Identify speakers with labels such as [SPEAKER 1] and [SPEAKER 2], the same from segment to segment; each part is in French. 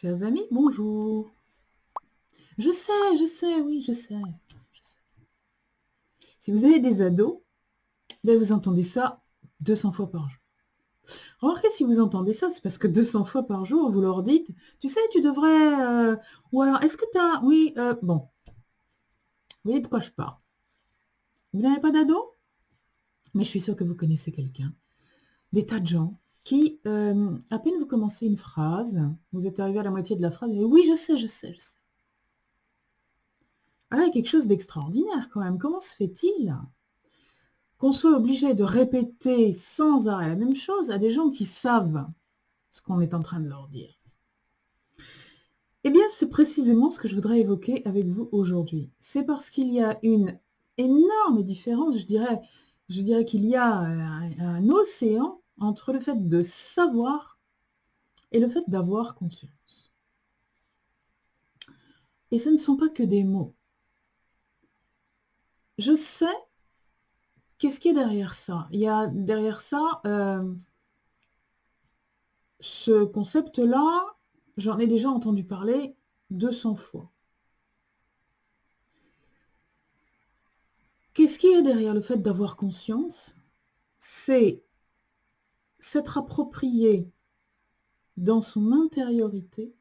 [SPEAKER 1] Chers amis, bonjour. Je sais, oui, je sais. Si vous avez des ados, ben vous entendez ça 200 fois par jour. Remarquez, si vous entendez ça, c'est parce que 200 fois par jour, vous leur dites, tu sais, tu devrais... ou alors, est-ce que tu as... Oui, bon, vous voyez de quoi je parle. Vous n'avez pas d'ado? Mais je suis sûre que vous connaissez quelqu'un. Des tas de gens qui, à peine vous commencez une phrase, vous êtes arrivé à la moitié de la phrase, et oui, je sais, je sais, je sais. Ah là, il y a quelque chose d'extraordinaire quand même. Comment se fait-il qu'on soit obligé de répéter sans arrêt la même chose à des gens qui savent ce qu'on est en train de leur dire? Eh bien, c'est précisément ce que je voudrais évoquer avec vous aujourd'hui. C'est parce qu'il y a une énorme différence, je dirais qu'il y a un océan entre le fait de savoir et le fait d'avoir conscience. Et ce ne sont pas que des mots. Je sais qu'est-ce qu'il y a derrière ça. Il y a derrière ça ce concept-là, j'en ai déjà entendu parler 200 fois. Qu'est-ce qu'il y a derrière le fait d'avoir conscience? C'est s'être approprié dans son intériorité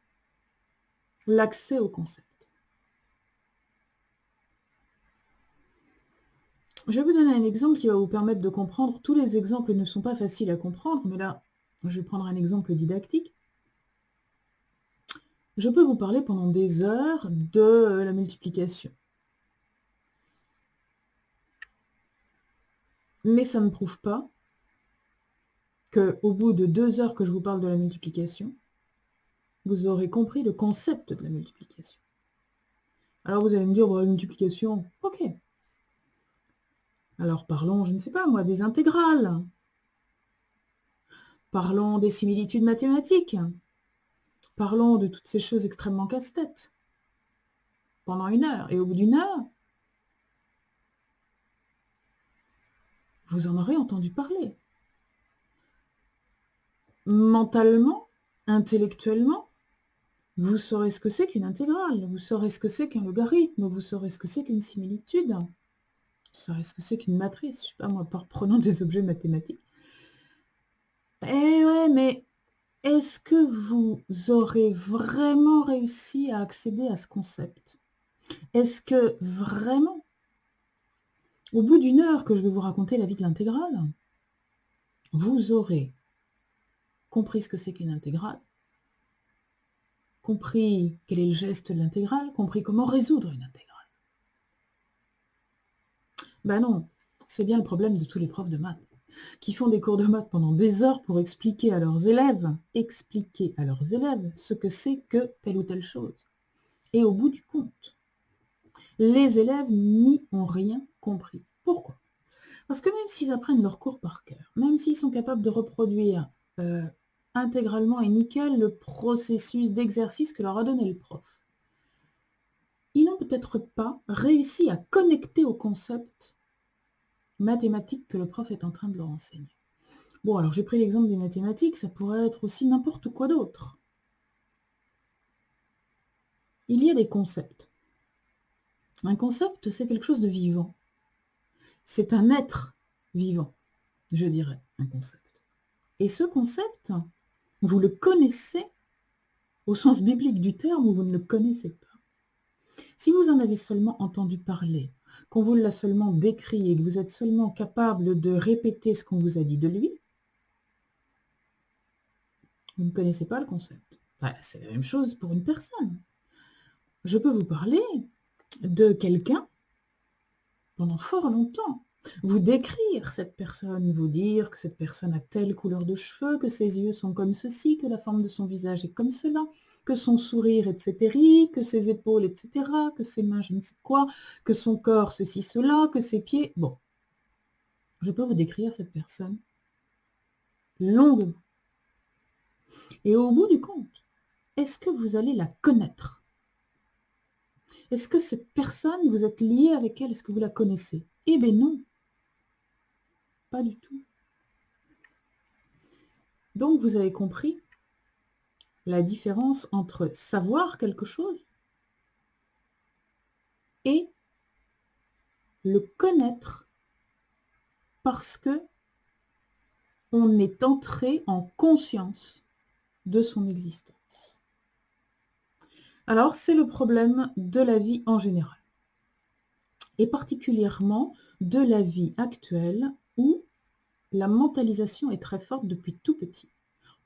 [SPEAKER 1] l'accès au concept. Je vais vous donner un exemple qui va vous permettre de comprendre. Tous les exemples ne sont pas faciles à comprendre, mais là, je vais prendre un exemple didactique. Je peux vous parler pendant des heures de la multiplication. Mais ça ne prouve pas qu'au bout de 2 heures que je vous parle de la multiplication, vous aurez compris le concept de la multiplication. Alors vous allez me dire, la multiplication, ok. Alors parlons, je ne sais pas moi, des intégrales. Parlons des similitudes mathématiques. Parlons de toutes ces choses extrêmement casse-tête. Pendant 1 heure. Et au bout d'1 heure, vous en aurez entendu parler. Mentalement, intellectuellement, vous saurez ce que c'est qu'une intégrale, vous saurez ce que c'est qu'un logarithme, vous saurez ce que c'est qu'une similitude, vous saurez ce que c'est qu'une matrice, je ne sais pas moi, prenons des objets mathématiques. Eh ouais, mais est-ce que vous aurez vraiment réussi à accéder à ce concept? Est-ce que vraiment, au bout d'1 heure que je vais vous raconter la vie de l'intégrale, vous aurez compris ce que c'est qu'une intégrale, compris quel est le geste de l'intégrale, compris comment résoudre une intégrale? Ben non, c'est bien le problème de tous les profs de maths, qui font des cours de maths pendant des heures pour expliquer à leurs élèves ce que c'est que telle ou telle chose. Et au bout du compte, les élèves n'y ont rien compris. Pourquoi? Parce que même s'ils apprennent leur cours par cœur, même s'ils sont capables de reproduire intégralement et nickel le processus d'exercice que leur a donné le prof, ils n'ont peut-être pas réussi à connecter au concept mathématique que le prof est en train de leur enseigner. Bon, alors j'ai pris l'exemple des mathématiques, ça pourrait être aussi n'importe quoi d'autre. Il y a des concepts. Un concept, c'est quelque chose de vivant. C'est un être vivant, je dirais, un concept. Et ce concept, vous le connaissez au sens biblique du terme ou vous ne le connaissez pas. Si vous en avez seulement entendu parler, qu'on vous l'a seulement décrit et que vous êtes seulement capable de répéter ce qu'on vous a dit de lui, vous ne connaissez pas le concept. C'est la même chose pour une personne. Je peux vous parler de quelqu'un pendant fort longtemps, vous décrire cette personne, vous dire que cette personne a telle couleur de cheveux, que ses yeux sont comme ceci, que la forme de son visage est comme cela, que son sourire, etc., que ses épaules, etc., que ses mains, je ne sais quoi, que son corps, ceci, cela, que ses pieds... Bon, je peux vous décrire cette personne longuement. Et au bout du compte, est-ce que vous allez la connaître? Est-ce que cette personne, vous êtes lié avec elle? Est-ce que vous la connaissez? Eh bien non, pas du tout. Donc vous avez compris, la différence entre savoir quelque chose et le connaître parce que on est entré en conscience de son existence. Alors, c'est le problème de la vie en général, et particulièrement de la vie actuelle où la mentalisation est très forte depuis tout petit.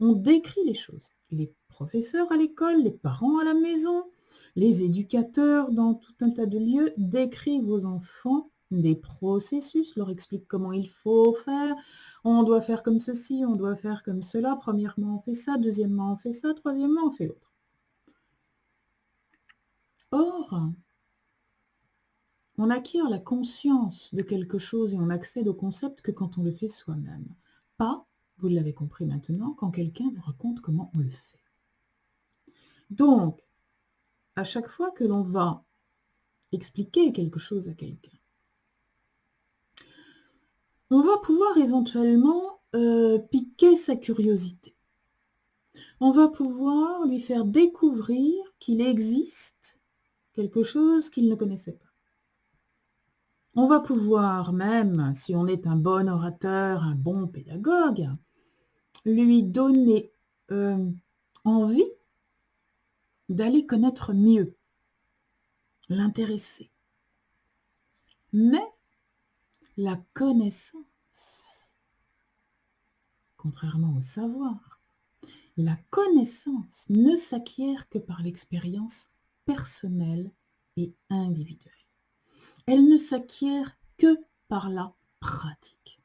[SPEAKER 1] On décrit les choses. Les professeurs à l'école, les parents à la maison, les éducateurs dans tout un tas de lieux décrivent aux enfants des processus, leur expliquent comment il faut faire. On doit faire comme ceci, on doit faire comme cela. Premièrement, on fait ça. Deuxièmement, on fait ça. Troisièmement, on fait l'autre. Or, on acquiert la conscience de quelque chose et on accède au concept que quand on le fait soi-même. Pas, vous l'avez compris maintenant, quand quelqu'un vous raconte comment on le fait. Donc, à chaque fois que l'on va expliquer quelque chose à quelqu'un, on va pouvoir éventuellement piquer sa curiosité. On va pouvoir lui faire découvrir qu'il existe quelque chose qu'il ne connaissait pas. On va pouvoir même, si on est un bon orateur, un bon pédagogue, lui donner envie d'aller connaître mieux, l'intéresser. Mais la connaissance, contrairement au savoir, la connaissance ne s'acquiert que par l'expérience personnelle et individuelle. Elle ne s'acquiert que par la pratique.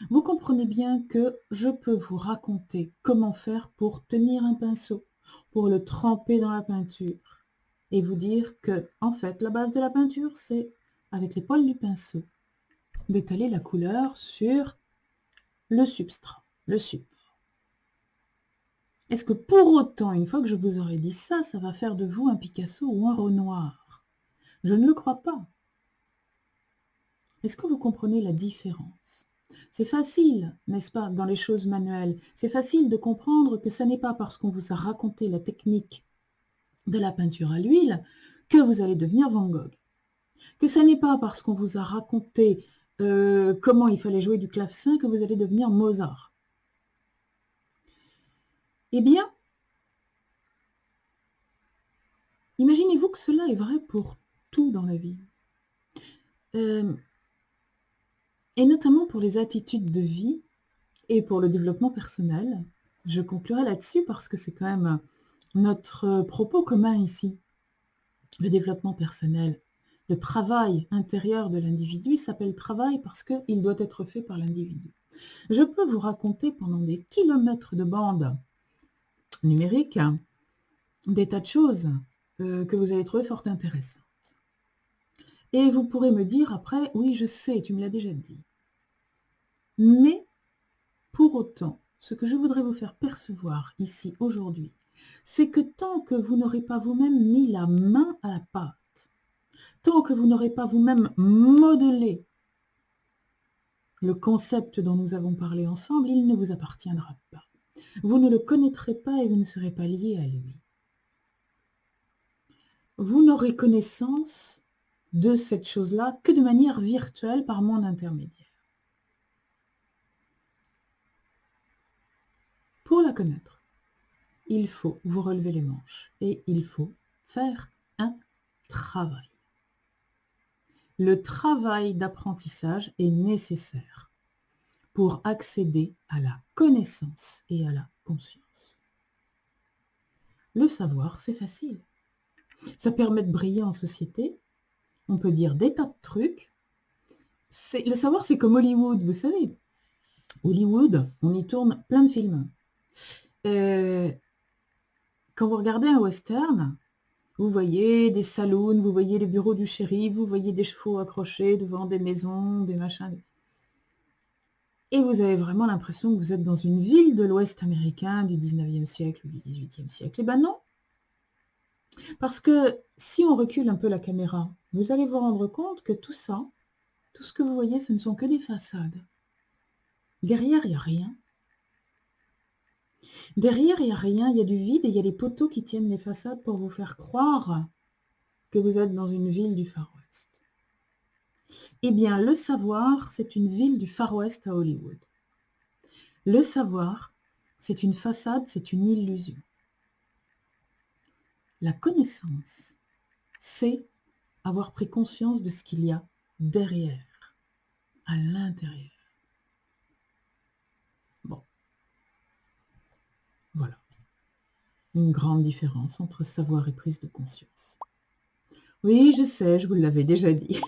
[SPEAKER 1] Vous comprenez bien que je peux vous raconter comment faire pour tenir un pinceau, pour le tremper dans la peinture, et vous dire que, en fait, la base de la peinture, c'est, avec les poils du pinceau, d'étaler la couleur sur le substrat, le support. Est-ce que pour autant, une fois que je vous aurai dit ça, ça va faire de vous un Picasso ou un Renoir? Je ne le crois pas. Est-ce que vous comprenez la différence? C'est facile, n'est-ce pas, dans les choses manuelles, c'est facile de comprendre que ce n'est pas parce qu'on vous a raconté la technique de la peinture à l'huile que vous allez devenir Van Gogh. Que ce n'est pas parce qu'on vous a raconté comment il fallait jouer du clavecin que vous allez devenir Mozart. Eh bien, imaginez-vous que cela est vrai pour tout dans la vie. Et notamment pour les attitudes de vie et pour le développement personnel. Je conclurai là-dessus parce que c'est quand même notre propos commun ici. Le développement personnel, le travail intérieur de l'individu s'appelle travail parce qu'il doit être fait par l'individu. Je peux vous raconter pendant des kilomètres de bande numérique des tas de choses que vous allez trouver fort intéressantes. Et vous pourrez me dire après, oui, je sais, tu me l'as déjà dit. Mais pour autant, ce que je voudrais vous faire percevoir ici aujourd'hui, c'est que tant que vous n'aurez pas vous-même mis la main à la pâte, tant que vous n'aurez pas vous-même modelé le concept dont nous avons parlé ensemble, il ne vous appartiendra pas. Vous ne le connaîtrez pas et vous ne serez pas lié à lui. Vous n'aurez connaissance de cette chose-là que de manière virtuelle par mon intermédiaire. Pour la connaître, il faut vous relever les manches et il faut faire un travail. Le travail d'apprentissage est nécessaire pour accéder à la connaissance et à la conscience. Le savoir, c'est facile. Ça permet de briller en société. On peut dire des tas de trucs. Le savoir, c'est comme Hollywood, vous savez. Hollywood, on y tourne plein de films. Quand vous regardez un western, vous voyez des saloons, vous voyez les bureaux du shérif, vous voyez des chevaux accrochés devant des maisons, des machins. Et vous avez vraiment l'impression que vous êtes dans une ville de l'Ouest américain du 19e siècle ou du 18e siècle. Eh ben non. Parce que si on recule un peu la caméra, vous allez vous rendre compte que tout ça, tout ce que vous voyez, ce ne sont que des façades. Derrière, il n'y a rien. Derrière, il n'y a rien, il y a du vide et il y a les poteaux qui tiennent les façades pour vous faire croire que vous êtes dans une ville du Far West. Eh bien, le savoir, c'est une ville du Far West à Hollywood. Le savoir, c'est une façade, c'est une illusion. La connaissance, c'est avoir pris conscience de ce qu'il y a derrière, à l'intérieur. Bon, voilà. Une grande différence entre savoir et prise de conscience. Oui, je sais, je vous l'avais déjà dit.